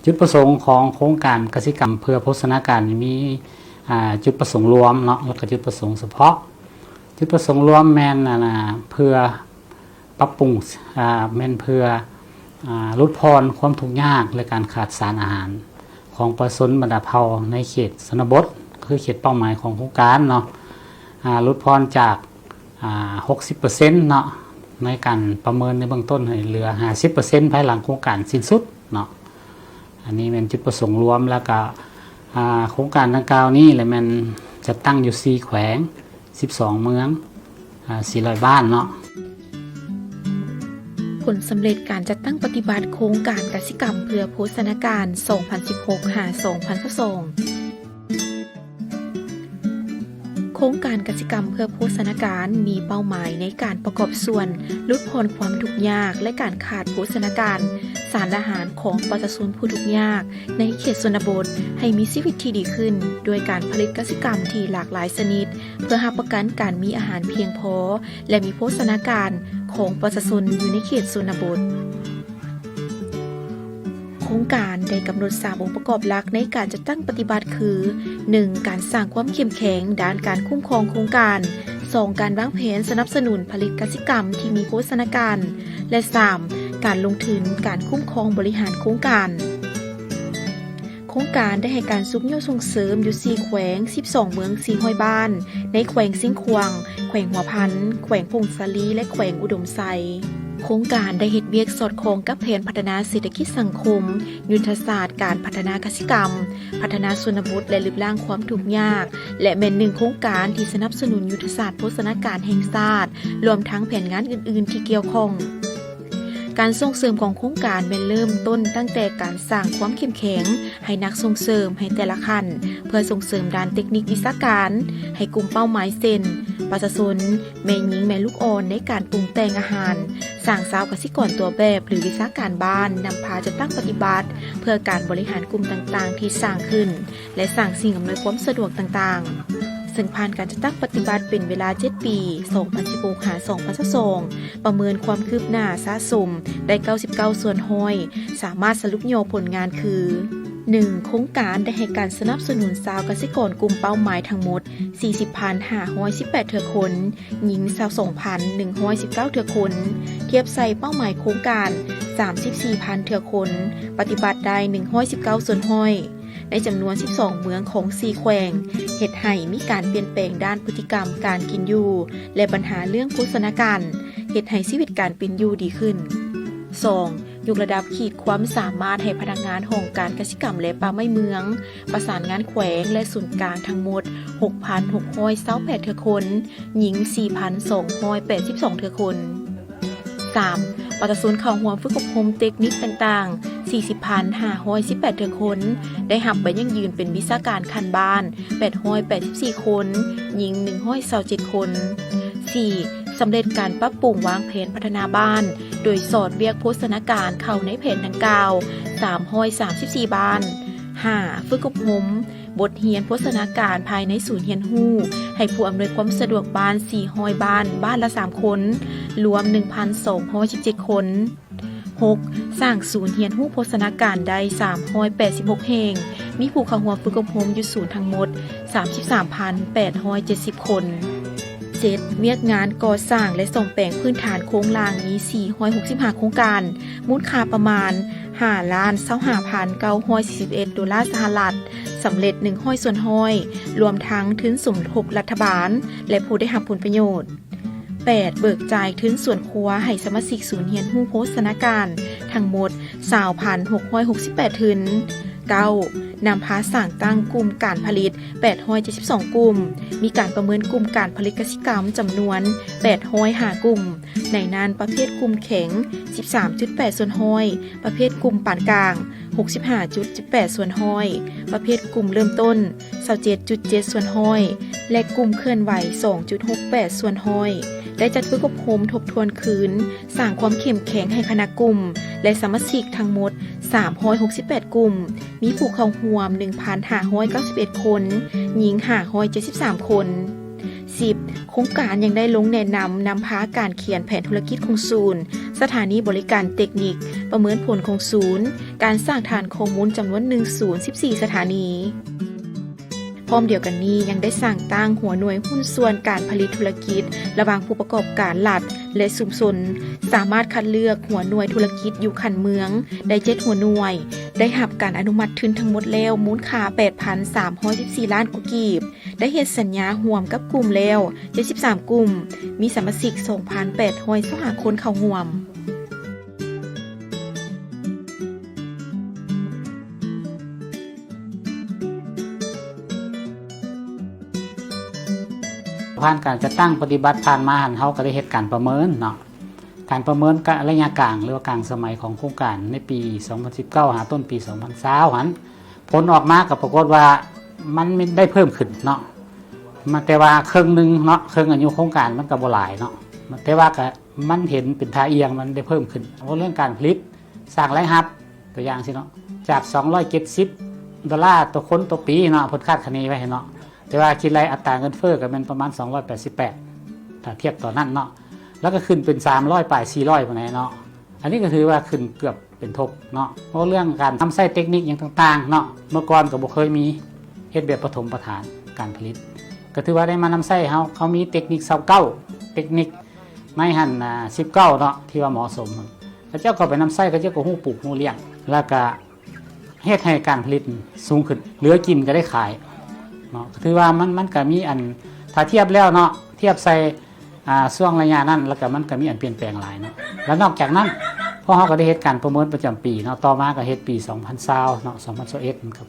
จุดประสงค์ของโครงการกสิกรรมเพื่อโภชนาการมีจุดประสงค์รวมเนาะแล้วก็จุดประสงค์เฉพาะจุดประสงค์รวมแม่นเพื่อปรับปรุงแม่นเพื่อลดพรความทุกข์ยากและการขาดสารอาหารของประชาชนบรรดาเผ่าในเขตชนบทคือเขตเป้าหมายของโครงการเนาะลดพรจาก60% เนาะในการประเมินในเบื้องต้นให้เหลือ 50% ภายหลังโครงการสิ้นสุดเนาะอันนี้เป็นจุดประสงค์รวมแล้วก็โครงการดังกล่าวนี้แหละมันจะตั้งอยู่4แขวง12เมือง400บ้านเนาะผลสำเร็จการจัดตั้งปฏิบัติโครงการกสิกรรมเพื่อโภชนาการ 2016-2022 โครงการกสิกรรมเพื่อโภชนาการมีเป้าหมายในการประกอบส่วนลดพรความทุกข์ยากและการขาดโภชนาการสารอาหารของประชาชนผู้ทุกข์ยากในเขตชนบทให้มีชีวิตที่ดีขึ้นโดยการผลิตกสิกรรมที่หลากหลายชนิดเพื่อรับประกันการมีอาหารเพียงพอและมีโภชนาการของประชาชนอยู่ในเขตชนบทโครงการได้กำหนด3องค์ประกอบหลักในการจัดตั้งปฏิบัติคือ 1. การสร้างความเข้มแข็งด้านการคุ้มครองโครงการ 2. การวางแผนสนับสนุนผลิตกสิกรรมที่มีโภชนาการและ 3. การลงทุนการคุ้มครองบริหารโครงการโครงการได้ให้การสุขโยส่งเสริมอยู่4แขวง12เมือง400บ้านในแขวงสิงห์ขวางแขวงหัวพันแขวงพงศาลีและแขวงอุดมไซโครงการได้เฮ็ดเวียกสอดคล้องกับแผนพัฒนาเศรษฐกิจสังคมยุทธศาสตร์การพัฒนากสิกรรมพัฒนาชนบทและลดละความทุกข์ยากและเป็น1โครงการที่สนับสนุนยุทธศาสตร์โภชนาการแห่งชาติรวมทั้งแผนงานอื่นๆที่เกี่ยวข้องการส่งเสริมของโครงการเป็นเริ่มต้นตั้งแต่การสร้างความเข้มแข็งให้นักส่งเสริมให้แต่ละขั้นเพื่อส่งเสริมด้านเทคนิควิชาการให้กลุ่มเป้าหมายเช่นประชาชนแม่หญิงแม่ลูกอ่อนในการปรุงแต่งอาหารสร้างสาวกสิกรตัวแบบหรือวิชาการบ้านนำพาจะตั้งปฏิบัติเพื่อการบริหารกลุ่มต่างๆที่สร้างขึ้นและสร้างสิ่งอำนวยความสะดวกต่างๆซึ่งผ่านการจัดตั้งปฏิบัติเป็นเวลา7 ปี 2016-2022 ประเมินความคืบหน้าสะสมได้99ส่วนห้อยสามารถสรุปย่อผลงานคือ 1. โครงการได้ให้การสนับสนุนสาวกสิกรกลุ่มเป้าหมายทั้งหมด 40,518 เทื่อคนหญิง 22,119 เทื่อคนเทียบใส่เป้าหมายโครงการ 34,000 เทื่อคนปฏิบัติได้119ส่วนห้อยในจำนวน12เมืองของ4แขวงเฮ็ดให้มีการเปลี่ยนแปลงด้านพฤติกรรมการกินอยู่และปัญหาเรื่องโภชนาการเฮ็ดให้ชีวิตการเป็นอยู่ดีขึ้น 2. ยกระดับขีดความสามารถให้พนักงานห้องการกสิกรรมและป่าไม้เมืองประสานงานแขวงและศูนย์กลางทั้งหมด 6,628 เทื่อคนหญิง 4,282 เทื่อคน 3. ประชาชนเข้าร่วมฝึกอบรมเทคนิคต่างๆ 40,518 เทื่อคนได้รับใบยั่งยืนเป็นวิชาการขั้นบ้าน 884 คนหญิง 127 คน 4. สำเร็จการปรับปรุงวางแผนพัฒนาบ้านโดยสอดเวียกโภชนาการเข้าในแผนดังกล่าว334 บ้าน 5. ฝึกอบรมบทเรียนโภชนาการภายในศูนย์เรียนรู้ให้ผู้อำนวยความสะดวกบ้าน400บ้านบ้านละ3คนรวม 1,217 คน 6. สร้างศูนย์เรียนรู้โภชนาการได้386แห่งมีผู้เข้าร่วมฝึกอบรมอยู่ศูนย์ทั้งหมด 33,870 คน 7. เวียกงานก่อสร้างและซ่อมแปลงพื้นฐานโครงล่างมี465โครงการมูลค่าประมาณ 5,25,941 ดอลลาร์สหรัฐสำเร็จ100ส่วนห้อยรวมทั้งทุนสมทบรัฐบาลและผู้ได้รับผลประโยชน์ 8. เบิกจ่ายทุนส่วนครัวให้สมาชิกศูนย์เรียนรู้โภชนาการทั้งหมด 20,668 ทุน 9. นำพาสร้างตั้งกลุ่มการผลิต872กลุ่มมีการประเมินกลุ่มการผลิตกสิกรรมจำนวน805กลุ่มในนั้นประเภทกลุ่มแข็ง 13.8 ส่วนห้อยประเภทกลุ่มปานกลาง 65.8 ส่วนห้อยประเภทกลุ่มเริ่มต้น 27.7 ส่วนห้อยและกลุ่มเคลื่อนไหว 2.68 ส่วนห้อยได้จัดฝึกอบรมทบทวนคืนสร้างความเข้มแข็งให้คณะกลุ่มและสมาชิกทั้งหมด368กลุ่มมีผู้เข้าร่วม 1,591 คนหญิง573คน 10. โครงการยังได้ลงแนะนำพาการเขียนแผนธุรกิจของศูนย์สถานีบริการเทคนิคประเมินผลของศูนย์การสร้างฐานข้อมูลจำนวน1ศูนย์14สถานีพร้อมเดียวกันนี้ยังได้สร้างตั้งหัวหน่วยหุ้นส่วนการผลิตธุรกิจระหว่างผู้ประกอบการหลักและชุมชนสามารถคัดเลือกหัวหน่วยธุรกิจอยู่ขันเมืองได้7หัวหน่วยได้รับการอนุมัติทุนทั้งหมดแล้วมูลค่า 8,314 ล้านกีบได้เฮ็ดสัญญาร่วมกับกลุ่มแล้ว73กลุ่มมีสมาชิก 2,825 คนเข้าร่วมผ่านการจัดตั้งปฏิบัติผ่านมาหันเขาก็ได้เหตุการประเมินเนาะการประเมินระยะกลางหรือว่ากลางสมัยของโครงการในปี 2019 หาต้นปี 2020 หันผลออกมากับปรากฏว่ามันไม่ได้เพิ่มขึ้นเนาะมาแต่ว่าครึ่งนึงเนาะครึ่งอายุโครงการมันก็บ่หลายเนาะแต่ว่าก็มันเห็นเป็นท่าเอียงมันได้เพิ่มขึ้นเพราะเรื่องการผลิตสร้างรายรับตัวอย่างสิเนาะจาก$270ต่อคนต่อปีเนาะผลคาดคะเนไว้เนาะแต่ว่าคิดไรอัตราเงินเฟ้อก็เป็นประมาณ288ถ้าเทียบต่อนั้นเนาะแล้วก็ขึ้นเป็น300ปลาย400ประมาณเนาะอันนี้ก็ถือว่าขึ้นเกือบเป็นทบเนาะเพราะเรื่องการทำไส้เทคนิคอย่างต่างๆเนาะเมื่อก่อนก็บ่เคยมีเฮ็ดแบบปฐมประฐานการผลิตก็ถือว่าได้มานำไส้เขามีเทคนิค29เทคนิคไม่หัน19เนาะที่ว่าเหมาะสมแล้วเจ้าก็ไปนำไส้ก็เจ้าก็ฮู้ปลูกฮู้เลี้ยงแล้วก็เฮ็ดให้การผลิตสูงขึ้นเหลือกินก็ได้ขายเนาะถือว่ามันก็มีอันถ้าเทียบแล้วเนาะเทียบใส่ช่วงระยะนั้นแล้วก็มันก็มีอันเปลี่ยนแปลงหลายเนาะแล้วนอกจากนั้นพวกเขาก็ได้เฮ็ดการประเมินประจำปีเนาะต่อมาก็เฮ็ดปี2020เนาะ2021ครับ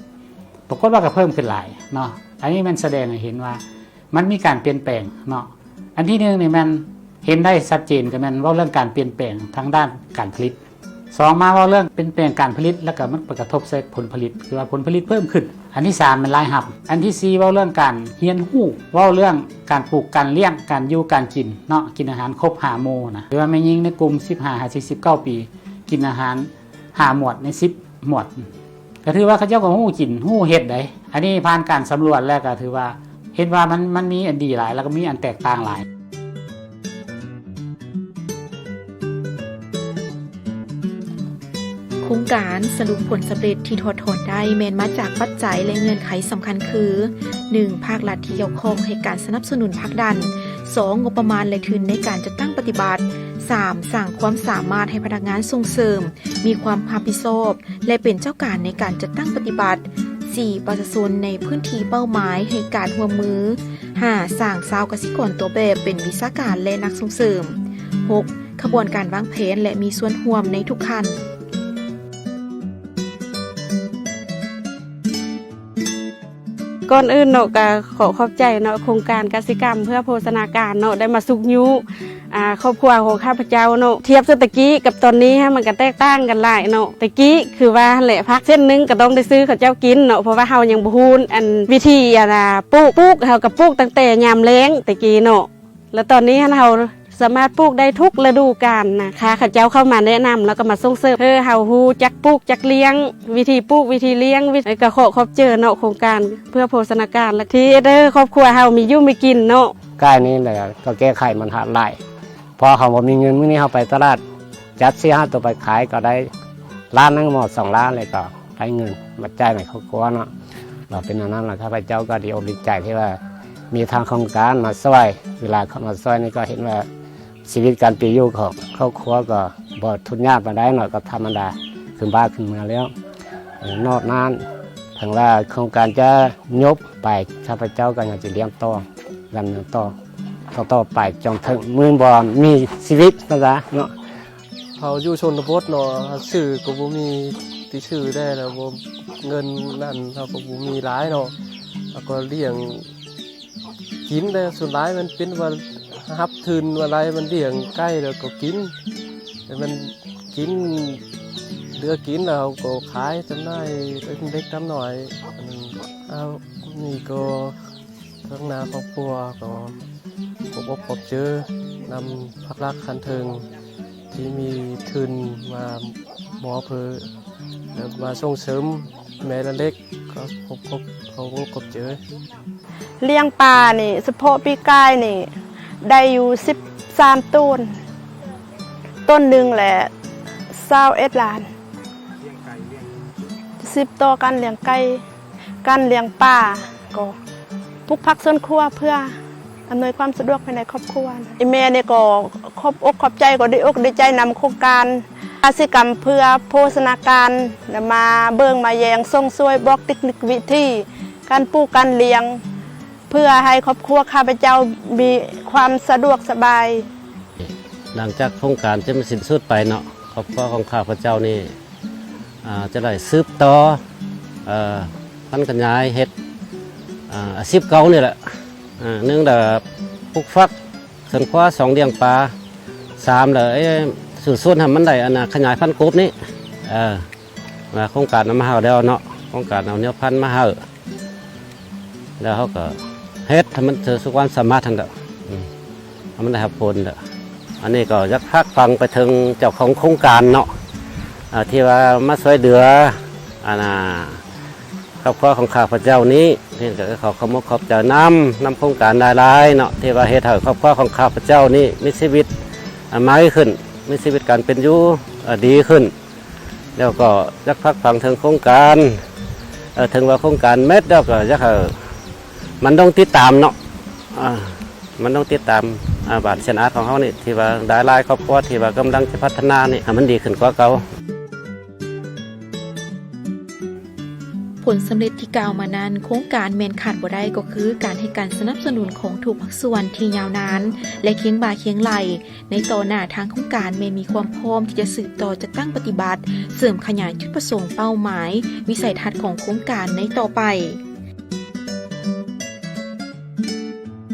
ปรากฏว่าก็เพิ่มขึ้นหลายเนาะอันนี้มันแสดงให้เห็นว่ามันมีการเปลี่ยนแปลงเนาะอันที่1นี่มันเห็นได้ชัดเจนก็มันว่าเรื่องการเปลี่ยนแปลงทางด้านการผลิต2มาว่าเรื่องเป็นแปลงการผลิตแล้วก็มันกระทบใส่ผลผลิตคือว่าผลผลิตเพิ่มขึ้นอันที่3มันรายรับอันที่4ว่าเรื่องการเรียนรู้ว่าเรื่องการปลูกการเลี้ยงการอยู่การกินเนาะกินอาหารครบ5หมู่นะหรือว่าแม่ยิ่งในกลุ่ม15-49ปีกินอาหาร5หมวดใน10หมวดก็ถือว่าเขาเจ้าก็ฮู้กินฮู้เฮ็ดได้อันนี้ผ่านการสำรวจแล้วก็ถือว่าเห็นว่ามันมีอันดีหลายแล้วก็มีอันแตกต่างหลายโครงการสรุปผลสำเร็จที่ถอดถอนได้แม้นมาจากปัจจัยและเงื่อนไขสำคัญคือ 1. ภาครัฐที่เกี่ยวข้องให้การสนับสนุนผลักดัน 2. งบประมาณและทุนในการจัดตั้งปฏิบัติ 3. สร้างความสามารถให้พนักงานส่งเสริมมีความรับผิดชอบและเป็นเจ้าการในการจัดตั้งปฏิบัติ 4. ประชาชนในพื้นที่เป้าหมายให้การร่วมมือ 5. สร้างชาวเกษตรกรตัวแบบเป็นวิชาการและนักส่งเสริม 6. ขบวนการวางแผนและมีส่วนร่วมในทุกขั้นก่อนอื่นเนาะก็ขอขอบใจเนาะโครงการกสิกรรมเพื่อโภชนาการเนาะได้มาสุกยุครอบครัวของข้าพเจ้าเนาะเทียบเศรษฐกิจกับตอนนี้ฮะมันก็แตกต่างกันหลายเนาะตะกี้คือว่าแหละพักเส้นนึงก็ต้องได้ซื้อข้าวเจ้ากินเนาะเพราะว่าเฮายังบ่ฮู้อันวิธีปลูกเฮาก็ปลูกตั้งแต่ยามแล้งตะกี้เนาะแล้วตอนนี้เราสามารถปลูกได้ทุกฤดูกาลนะคะข้าเจ้าเข้ามาแนะนำแล้วก็มาส่งเสริมเฮาฮู้จักปลูกจักเลี้ยงวิธีปลูกวิธีเลี้ยงก็ขอบเจอเนาะโครงการเพื่อโภชนาการและที่ครอบครัวเฮามีอยู่มีกินเนาะใกล้นี้แหละก็แก้ไขมันหาหลายพอเขาบ่มีเงินมื้อนี้เขาไปตลาดจัด4-5ตัวไปขายก็ได้ล้านนึงหมด2ล้านเลยก็ได้เงินมาจ่ายให้ครอบครัวเนาะเราเป็นอันนั้นล่ะข้าพเจ้าก็ดีอกดีใจที่ว่ามีทางโครงการมาช่วยเวลาเขามาช่วยนี่ก็เห็นว่าชีวิตการเป็นอยู่ของครอบครัวก็บ่ทุนยากมาได้หน่อยก็ธรรมดาขึ้นบ้านขึ้นเมืองแล้วนอกนั้นทางว่าโครงการจะยกไปข้าพเจ้าก็อยากจะเลี้ยงต่อดำเนินต่อไปจนถึงมื้อบ่มีชีวิตนะจ๊ะเนาะเขาอยู่ชนบทเนาะสื่อก็บ่มีที่ชื่อได้แล้วบ่เงินนั่นเขาก็บ่มีหลายเนาะแล้วก็เลี้ยงกินได้ส่วนหลายมันเป็นว่ารับทุนอะไรมันเลี้ยงใกล้แล้วก็กินแต่มันกินเหลือกินแล้วก็ขายจำหน่ายเล็กๆน้อยเอานี่ก็ข้างหน้าครอบครัวก็พบเจอนำภาครัฐคันเทิงที่มีทุนมาหมอเพื่อมาส่งเสริม แม่ละเล็กก็เขากบเจอ เลี้ยงปลานี่เฉพาะปีกายนี่ได้อยู่13ต้นต้นหนึ่งแหละ21ล้าน10ตัวการเลี้ยงไก่การเลี้ยงปลาก็ปลูกผักสวนครัวเพื่ออำนวยความสะดวกภายในครอบครัวอีแม่นี่ก็ขอบอกขอบใจก็ได้อกได้ใจนำโครงการกสิกรรมเพื่อโภชนาการมาเบิ่งมาแยงส่งช่วยบอกเทคนิควิธีการปลูกการเลี้ยงเพื่อให้ครอบครัวข้าพเจ้ามีความสะดวกสบาย หลังจากโครงการจะมาสิ้นสุดไปเนาะครอบครัวของข้าพเจ้านี่จะได้สืบต่อพันธุ์ขยายเฮ็ดอาชีพเก่านี่แหละหนึ่งแต่ปลูกฟักสวนครัว2เลี้ยงปลา3เลยสู่ส่วนทำมันได้ขยายพันธุ์กบนี่มาโครงการเอามาเฮาแล้วเนาะโครงการเอาเนื้อพันธุ์มาเฮาแล้วเขาก็เฮ็ดทำมันเจอสุความสามารถทางเด้อทำมันได้รับผลเด้ออันนี้ก็ยักพักฟังไปถึงเจ้าของโครงการเนาะที่ว่ามาช่วยเหลือครอบครัวของข้าพเจ้านี้ที่ก็ขอขอบคุณเจ้านำโครงการหลายๆเนาะที่ว่าเฮ็ดให้ครอบครัวของข้าพเจ้านี้มีชีวิตใหม่ขึ้นมีชีวิตการเป็นอยู่ดีขึ้นแล้วก็ยักพักฟังถึงโครงการถึงว่าโครงการเม็ดแล้วก็ยักมันต้องติดตามเนาะมันต้องติดตามบาทเชนอาร์ตของเขานี่ที่ว่าได้หลายครอบครัวที่ว่ากำลังจะพัฒนานี่ให้มันดีขึ้นกว่าเก่า ผลสำเร็จที่กล่าวมานั้นโครงการแมนขาดบ่ได้ก็คือการให้การสนับสนุนของทุกภาคส่วนที่ยาวนานและเคียงบ่าเคียงไหลในต่อหน้าทางโครงการแม้มีความพร้อมที่จะสืบต่อจัดตั้งปฏิบัติเสริมขยายจุดประสงค์เป้าหมายวิสัยทัศน์ของโครงการในต่อไป